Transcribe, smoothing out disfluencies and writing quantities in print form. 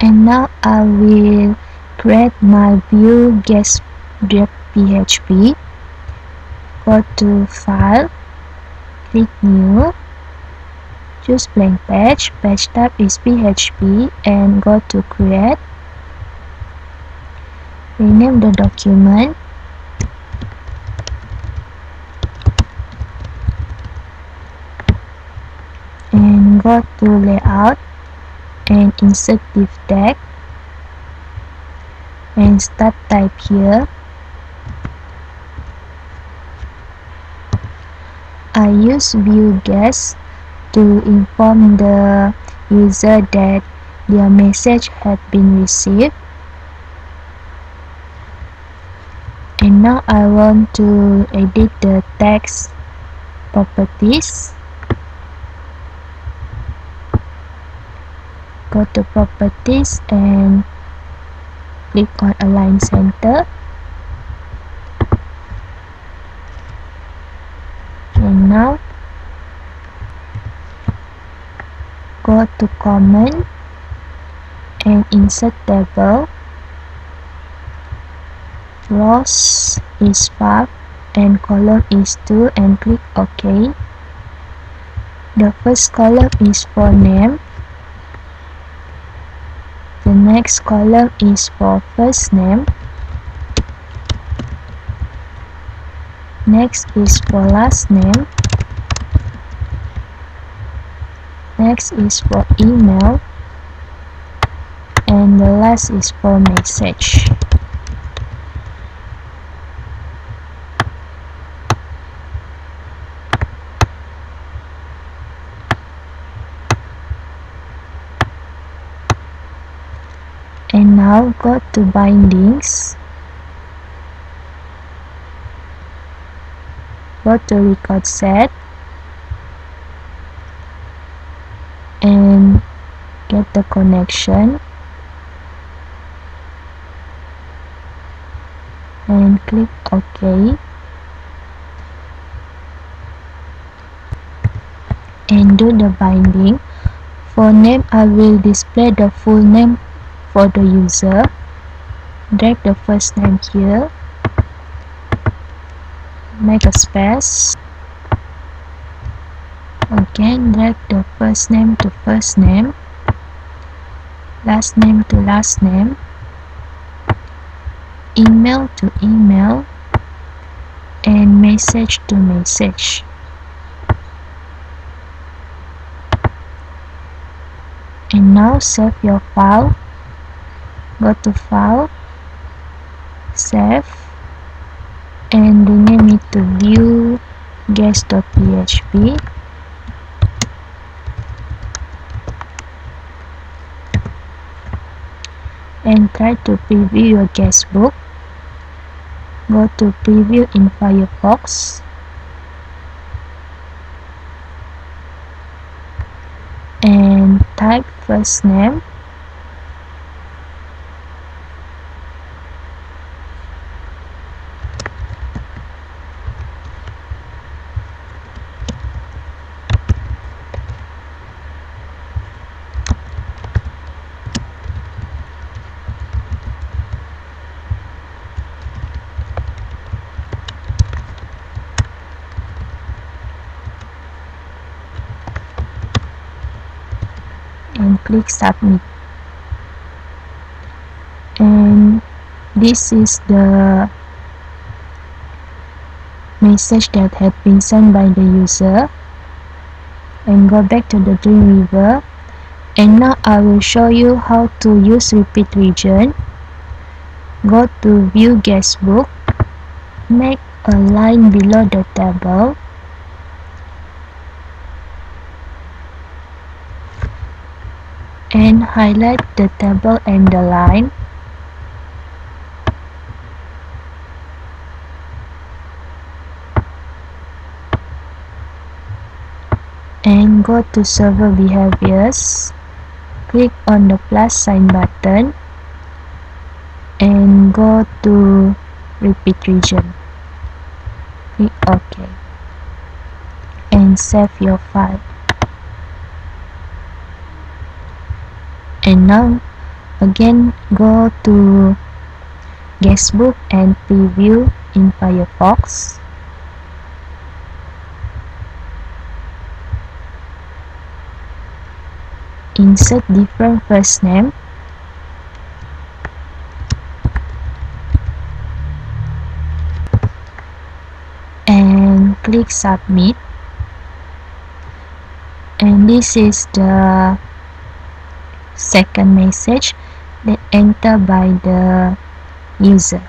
And now I will create my view guest.php. Go to File, click New, choose blank page, page type is PHP, and go to Create. Rename the document. And go to Layout and insert div tag and start type here. I use view guest to inform the user that their message had been received. And now I want to edit the text properties. Go to properties and click on align center. And now go to comment and insert table. Rows is 5 and column is 2 and click OK. The first column is for name. The next column is for first name. Next is for last name. Next is for email. And the last is for message. And now go to bindings. Go to record set and get the connection and click OK and do the binding. For name, I will display the full name for the user. Drag the first name here, make a space. Again, drag the first name to first name, last name to last name, email to email, and message to message. And now save your file. Go to File, Save, and rename it to view guest.php. And try to preview your guestbook. Go to Preview in Firefox. And type first name. And click submit. And this is the message that had been sent by the user. And go back to the Dreamweaver. And now I will show you how to use repeat region. Go to view guestbook, make a line below the table, and highlight the table and the line. And go to server behaviors, click on the plus sign button and go to repeat region. Click OK and save your file. And now Again, go to Guestbook and Preview in Firefox. Insert different first name. And click Submit. And this is the second message that entered by the user.